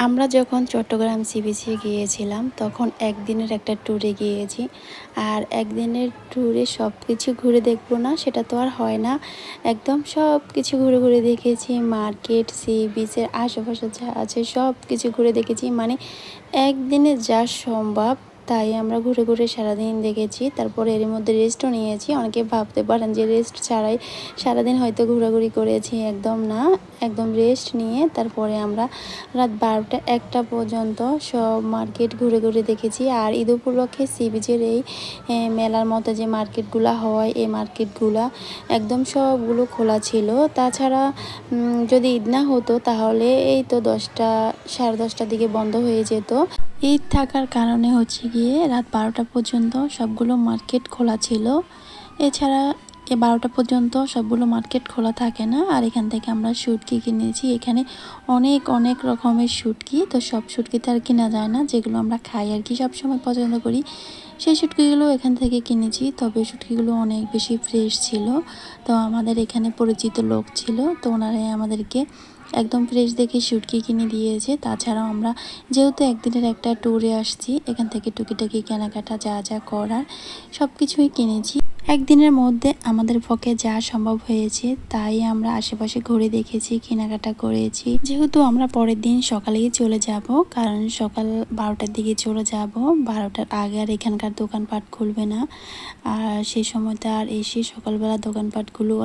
আমরা যখন চট্টগ্রাম সি বিচে গিয়েছিলাম তখন একদিনের একটা ট্যুরে গিয়েছি। আর একদিনের ট্যুরে সব কিছু ঘুরে দেখবো না সেটা তো আর হয় না। একদম সব কিছু ঘুরে ঘুরে দেখেছি, মার্কেট, সি বিচের আশেপাশে যা আছে সব কিছু ঘুরে দেখেছি। মানে একদিনে যা সম্ভব তাই আমরা ঘুরে ঘুরে সারাদিন দেখেছি। তারপরে এর মধ্যে রেস্টও নিয়েছি। অনেকে ভাবতে পারেন যে রেস্ট ছাড়াই সারাদিন হয়তো ঘোরাঘুরি করেছি, একদম না। একদম রেস্ট নিয়ে তারপরে আমরা রাত 12টা 1টা পর্যন্ত সব মার্কেট ঘুরে ঘুরে দেখেছি। আর ঈদ উপলক্ষে সি বিচের এই মেলার মতো যে মার্কেটগুলো হয়, এই মার্কেটগুলো একদম সবগুলো খোলা ছিল। তাছাড়া যদি ঈদ না হতো তাহলে এই তো 10টা 10:30টার দিকে বন্ধ হয়ে যেত। ঈদ থাকার কারণে হচ্ছে গিয়ে রাত 12টা পর্যন্ত সবগুলো মার্কেট খোলা ছিল। এছাড়া 12টা পর্যন্ত সবগুলো মার্কেট খোলা থাকে না। আর এখান থেকে আমরা শুটকি কিনেছি। এখানে অনেক অনেক রকমের শুটকি, তো সব শুটকি তো আর কেনা যায় না, যেগুলো আমরা খাই আর কি সবসময় পছন্দ করি সেই শুটকিগুলো এখান থেকে কিনেছি। তবে শুটকিগুলো অনেক বেশি ফ্রেশ ছিল। তো আমাদের এখানে পরিচিত লোক ছিল, তো ওনারাই আমাদেরকে একদম ফ্রেশ দেখে শুটকি কিনে দিয়েছে। তাছাড়াও আমরা যেহেতু একদিনের একটা ট্যুরে আসছি, এখান থেকে টুকিটাকি কেনাকাটা যা যা করার সব কিছুই কিনেছি। একদিনের মধ্যে আমাদের পক্ষে যা সম্ভব হয়েছে তাই আমরা আশেপাশে ঘুরে দেখেছি, কেনাকাটা করেছি। যেহেতু আমরা পরের দিন সকালেই চলে যাব, কারণ সকাল 12টার দিকে চলে যাব। 12টার আগে আর এখানকার দোকানপাট খুলবে না। আর সেই সময়টা আর এসে সকালবেলা দোকানপাটগুলো